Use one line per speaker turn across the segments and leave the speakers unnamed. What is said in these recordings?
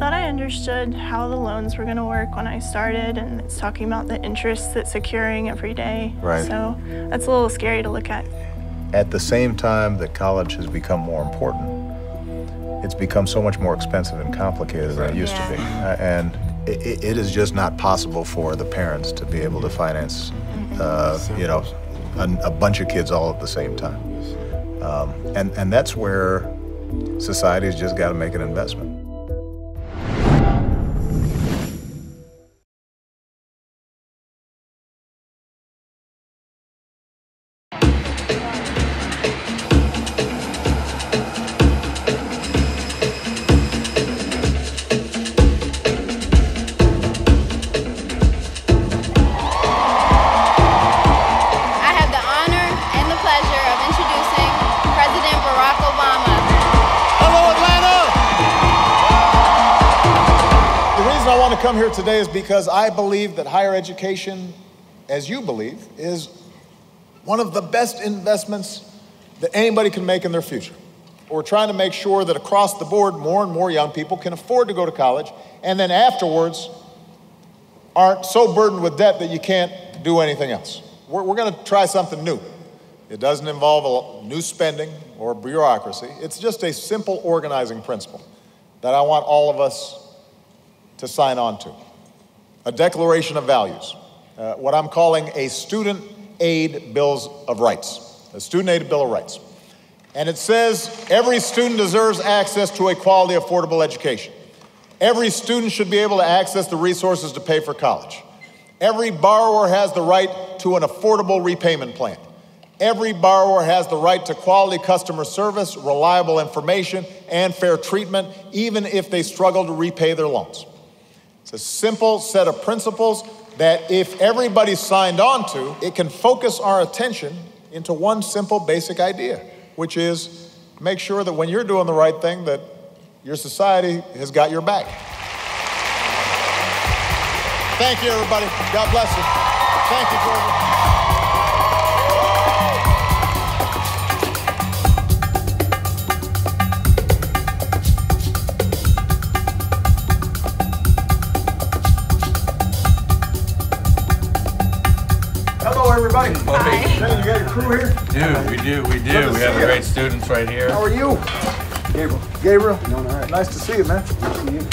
thought I understood how the loans were going to work when I started, and it's talking about the interest that's accruing every day.
Right.
So that's a little scary to look at.
At the same time that college has become more important, it's become so much more expensive and complicated than it used to be. And it is just not possible for the parents to be able to finance, you know, a bunch of kids all at the same time. And that's where society's just got to make an investment.
Come here today is because I believe that higher education, as you believe, is one of the best investments that anybody can make in their future. We're trying to make sure that across the board, more and more young people can afford to go to college, and then afterwards aren't so burdened with debt that you can't do anything else. We're going to try something new. It doesn't involve new spending or bureaucracy. It's just a simple organizing principle that I want all of us to sign on to. A declaration of values, what I'm calling a student aid bills of rights, a student aid bill of rights. And it says every student deserves access to a quality, affordable education. Every student should be able to access the resources to pay for college. Every borrower has the right to an affordable repayment plan. Every borrower has the right to quality customer service, reliable information, and fair treatment, even if they struggle to repay their loans. It's a simple set of principles that if everybody signed on to, it can focus our attention into one simple basic idea, which is make sure that when you're doing the right thing, that your society has got your back. Thank you, everybody. God bless you. Thank you, Georgia. Everybody.
Hi.
Jenny, you got your crew here?
We do. We have great students right here.
How are you?
Gabriel.
Gabriel?
No, all right.
Nice to see you, man.
Nice to see you.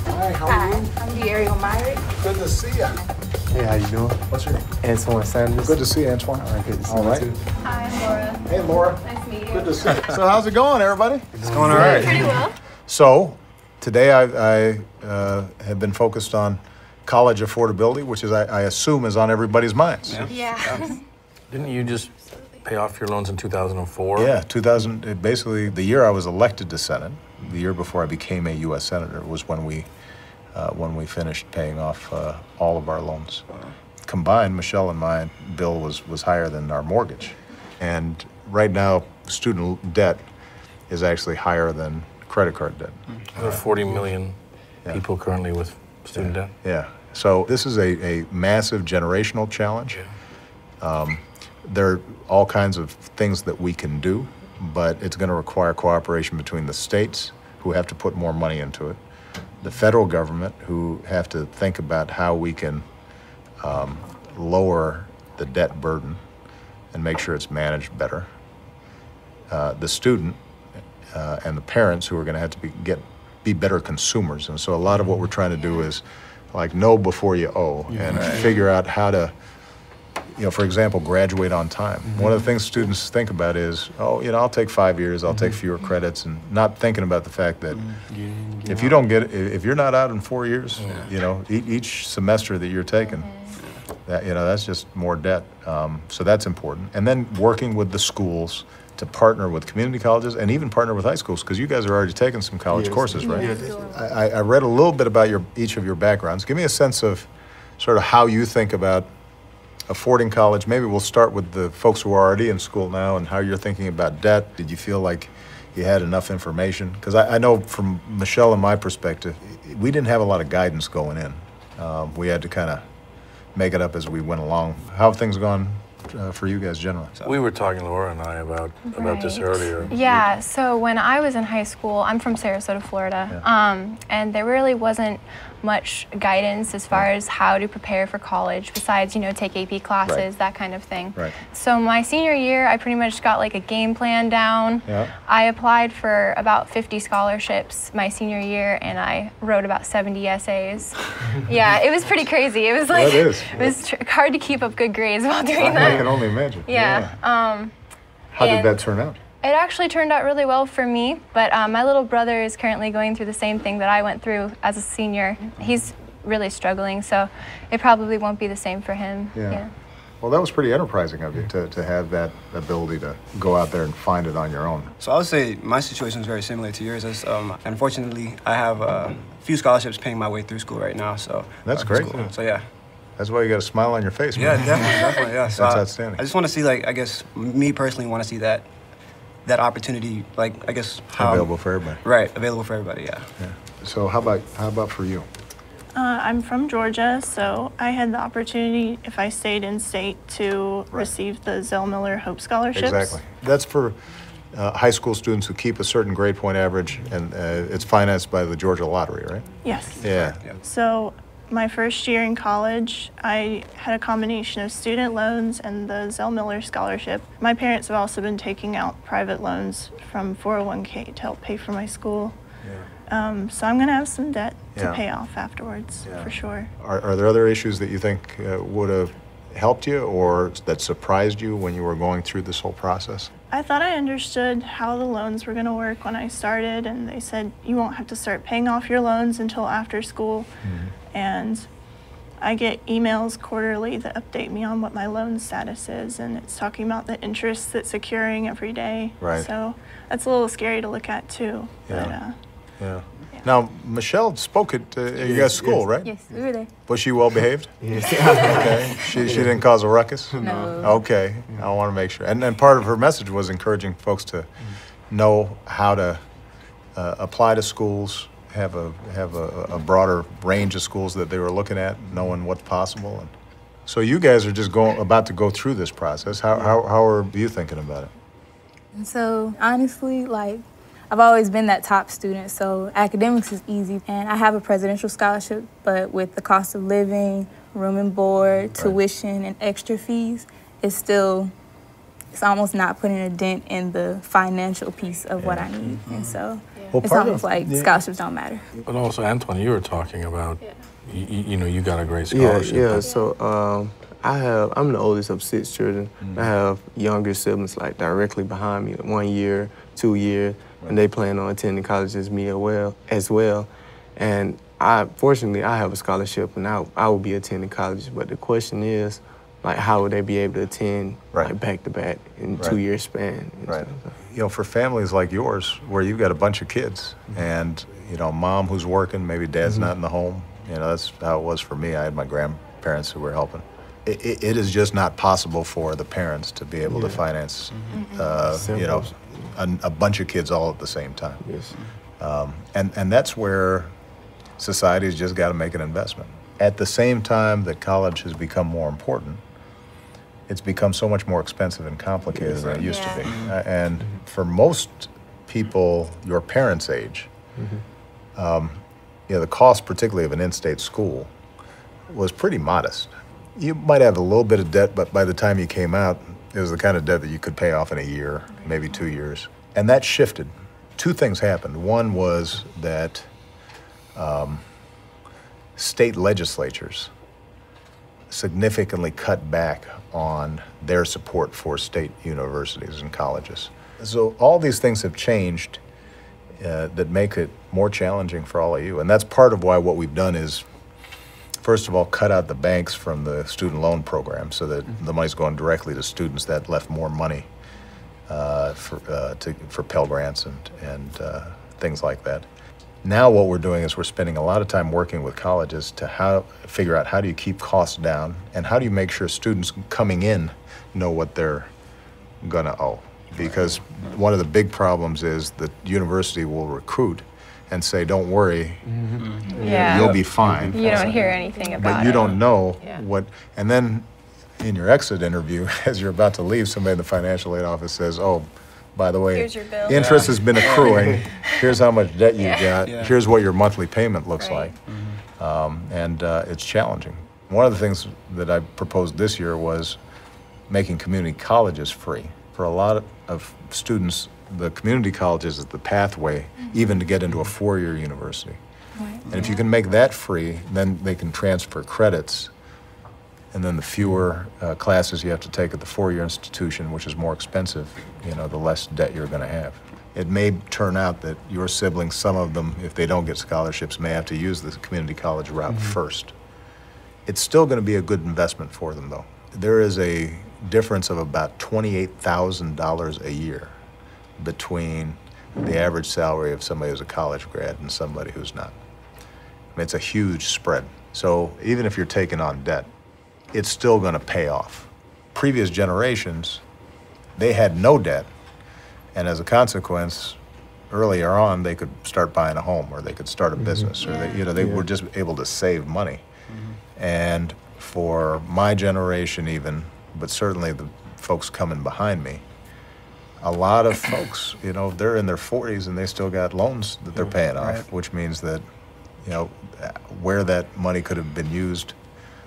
Hi, how are you?
I'm Diego Myrick.
Good to see you.
Hey, how you doing?
What's your name?
Antoine Sanders.
Good to see you, Antoine.
All right, good to see
all
you
right.
too.
Hi, I'm Laura.
Hey, Laura.
Nice to meet you.
Good to see you. So how's it going, everybody?
It's going all right.
Pretty well.
So today I have been focused on college affordability, which is, I assume, is on everybody's minds.
Yeah.
Didn't you just pay off your loans in 2004?
Yeah, basically the year I was elected to Senate, the year before I became a U.S. Senator, was when we finished paying off all of our loans. Combined, Michelle and my bill was higher than our mortgage. And right now, student debt is actually higher than credit card debt.
There are 40 million people currently with student debt.
Yeah, so this is a massive generational challenge. There are all kinds of things that we can do, but it's going to require cooperation between the states, who have to put more money into it, the federal government, who have to think about how we can lower the debt burden and make sure it's managed better, the student and the parents, who are going to have to be better consumers. And so a lot of what we're trying to do is like know before you owe, and figure out how to, for example, graduate on time. One of the things students think about is, I'll take 5 years, I'll take fewer credits, and not thinking about the fact that if you don't get, if you're not out in 4 years, each semester that you're taking, that's just more debt. So that's important. And then working with the schools to partner with community colleges and even partner with high schools, because you guys are already taking some college courses, right?
Yes.
I read a little bit about each of your backgrounds. Give me a sense of sort of how you think about affording college. Maybe we'll start with the folks who are already in school now and how you're thinking about debt. Did you feel like you had enough information? Because I know from Michelle and my perspective, we didn't have a lot of guidance going in. We had to kind of make it up as we went along. How have things gone for you guys generally?
We were talking, Laura and I, about this
Right.
earlier.
Yeah, so when I was in high school, I'm from Sarasota, Florida, and there really wasn't much guidance as far as how to prepare for college besides, take AP classes, that kind of thing.
Right.
So my senior year, I pretty much got like a game plan down.
Yeah.
I applied for about 50 scholarships my senior year, and I wrote about 70 essays. Yeah, it was pretty crazy. It was like,
That is.
it was hard to keep up good grades while doing
I
that.
can only imagine.
Yeah.
How did
and-
that turn out?
It actually turned out really well for me, but my little brother is currently going through the same thing that I went through as a senior. He's really struggling, so it probably won't be the same for him.
Yeah. Well, that was pretty enterprising of you to have that ability to go out there and find it on your own.
So I would say my situation is very similar to yours. As, unfortunately, I have a few scholarships paying my way through school right now. So
That's great.
school. So yeah.
That's why you got a smile on your face,
Yeah,
man.
definitely, yeah. So
That's outstanding.
I just want to see, like, I guess, me personally want to see that opportunity, like, I guess, how
Available for everybody.
Right, available for everybody, yeah.
So how about for you?
I'm from Georgia, so I had the opportunity, if I stayed in state, to receive the Zell Miller Hope Scholarships.
Exactly. That's for high school students who keep a certain grade point average, and it's financed by the Georgia Lottery, right?
Yes.
Yeah.
So my first year in college, I had a combination of student loans and the Zell Miller Scholarship. My parents have also been taking out private loans from 401k to help pay for my school. So I'm going to have some debt to pay off afterwards, for sure.
Are there other issues that you think would have helped you or that surprised you when you were going through this whole process?
I thought I understood how the loans were going to work when I started, and they said you won't have to start paying off your loans until after school. And I get emails quarterly that update me on what my loan status is, and it's talking about the interest that's accruing every day.
Right.
So that's a little scary to look at too.
Yeah. Yeah. Now, Michelle spoke at your guys' school, right?
Yes, we were there.
Was she well behaved?
Yes.
Okay. She didn't cause a ruckus?
No.
Okay. I want to make sure. And part of her message was encouraging folks to know how to apply to schools, have a broader range of schools that they were looking at, knowing what's possible. And so you guys are just about to go through this process. How are you thinking about it?
And so honestly, like, I've always been that top student, so academics is easy. And I have a presidential scholarship, but with the cost of living, room and board, tuition, and extra fees, it's almost not putting a dent in the financial piece of what I need. And so it's almost like scholarships don't matter.
But also, Antoine, you were talking about, you got a great scholarship.
Yeah. So I'm the oldest of 6 children. I have younger siblings like directly behind me, 1 year, 2 years, and they plan on attending college as well. And fortunately, I have a scholarship, and I will be attending college. But the question is, like, how would they be able to attend like back to back in 2 year span?
Right. For families like yours, where you've got a bunch of kids, and mom who's working, maybe dad's not in the home. That's how it was for me. I had my grandparents who were helping. It is just not possible for the parents to be able to finance, a bunch of kids all at the same time.
Yes.
And that's where society's just got to make an investment. At the same time that college has become more important, it's become so much more expensive and complicated than it used to be. And for most people your parents' age, the cost, particularly of an in-state school, was pretty modest. You might have a little bit of debt, but by the time you came out, it was the kind of debt that you could pay off in a year, maybe 2 years. And that shifted. Two things happened. One was that state legislatures significantly cut back on their support for state universities and colleges. So all these things have changed that make it more challenging for all of you. And that's part of why what we've done is, first of all, cut out the banks from the student loan program so that the money's going directly to students. That left more money for Pell Grants and things like that. Now what we're doing is we're spending a lot of time working with colleges to figure out how do you keep costs down and how do you make sure students coming in know what they're gonna owe. Because one of the big problems is the university will recruit and say, don't worry, you'll be fine.
You don't hear anything about it.
But you don't know what, and then in your exit interview, as you're about to leave, somebody in the financial aid office says, "Oh, by the way,
Here's your bill."
interest has been accruing. Here's how much debt you got.
Yeah.
Here's what your monthly payment looks
Right.
like." And it's challenging. One of the things that I proposed this year was making community colleges free. For a lot of students, the community colleges is the pathway even to get into a four-year university.
Right.
And if you can make that free, then they can transfer credits, and then the fewer classes you have to take at the four-year institution, which is more expensive, the less debt you're going to have. It may turn out that your siblings, some of them, if they don't get scholarships, may have to use the community college route first. It's still going to be a good investment for them, though. There is a difference of about $28,000 a year between the average salary of somebody who's a college grad and somebody who's not. I mean, it's a huge spread. So even if you're taking on debt, it's still going to pay off. Previous generations, they had no debt, and as a consequence, earlier on, they could start buying a home, or they could start a business, or they were just able to save money. And for my generation even, but certainly the folks coming behind me, a lot of folks, they're in their 40s and they still got loans that they're paying off, which means that, where that money could have been used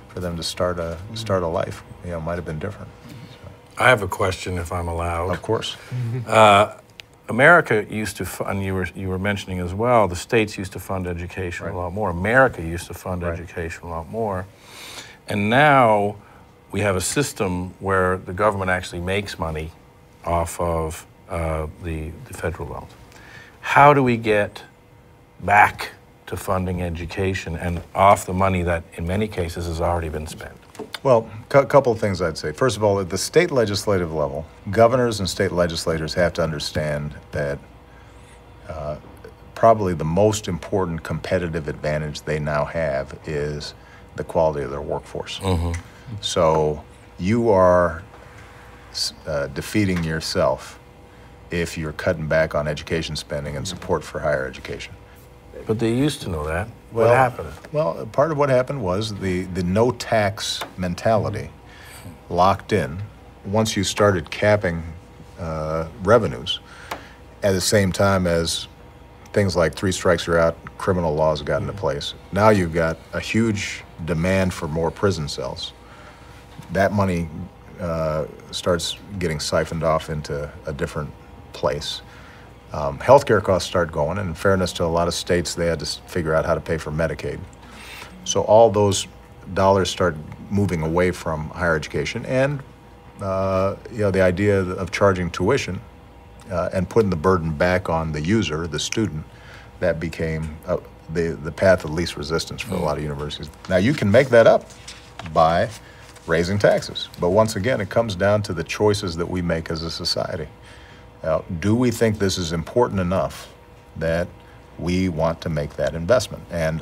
for them to start a life, might have been different.
I have a question, if I'm allowed.
Of course.
America used to fund, you were mentioning as well, the states used to fund education a lot more. America used to fund education a lot more. And now we have a system where the government actually makes money off of the federal loans. How do we get back to funding education and off the money that in many cases has already been spent?
Well, a couple of things I'd say. First of all, at the state legislative level, governors and state legislators have to understand that probably the most important competitive advantage they now have is the quality of their workforce. So you are defeating yourself if you're cutting back on education spending and support for higher education.
But they used to know that. What happened?
Well, part of what happened was the no tax mentality locked in. Once you started capping revenues, at the same time as things like 3 strikes you're out, criminal laws got into place. Now you've got a huge demand for more prison cells. That money starts getting siphoned off into a different place. Healthcare costs start going, and in fairness to a lot of states, they had to figure out how to pay for Medicaid. So all those dollars start moving away from higher education, and the idea of charging tuition and putting the burden back on the user, the student, that became the path of least resistance for a lot of universities. Now you can make that up by raising taxes, but once again, it comes down to the choices that we make as a society. Do we think this is important enough that we want to make that investment? And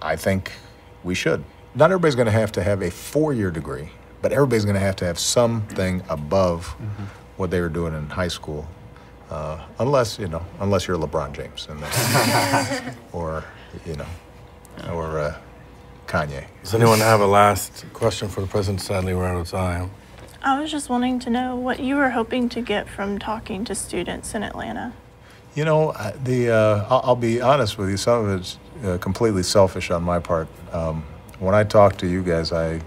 I think we should. Not everybody's going to have a 4-year degree, but everybody's going to have something above what they were doing in high school, unless you're LeBron James, and or Kanye.
Does anyone have a last question for the president? Sadly, we're out of time.
I was just wanting to know what you were hoping to get from talking to students in Atlanta.
I'll be honest with you, some of it's completely selfish on my part. When I talk to you guys, I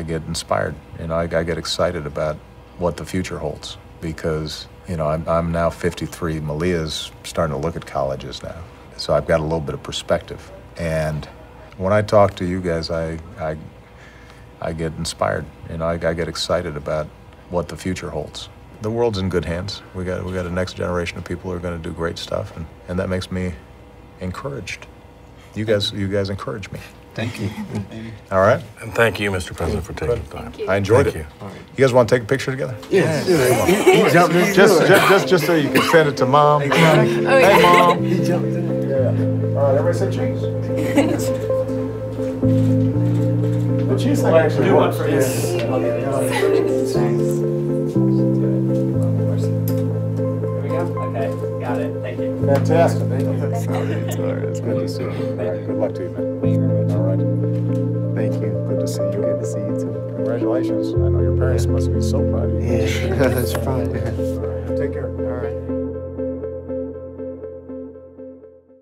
get inspired. I get excited about what the future holds, because I'm now 53. Malia's starting to look at colleges now, so I've got a little bit of perspective. And when I talk to you guys, I get inspired. I get excited about what the future holds. The world's in good hands. We got a next generation of people who are going to do great stuff, and that makes me encouraged. You guys encourage me.
Thank you.
All right.
And thank you, Mr. President, for taking the time.
I enjoyed it.
Thank
You gught want to take a picture together?
Yes.
He jumped in. Just so you can send it to Mom. Hey, Mom.
He jumped in.
Yeah. All right, everybody say cheese. The cheese thing actually works. Yes.
Here we go? Okay, got it. Thank you.
Fantastic. It's good to see you. All right, good luck to you, man.
Thank you very much.
All right.
Thank you.
Good to see you.
Good to see you too.
Congratulations. I know your parents must be so proud of you.
Yeah, that's fine.
Take care.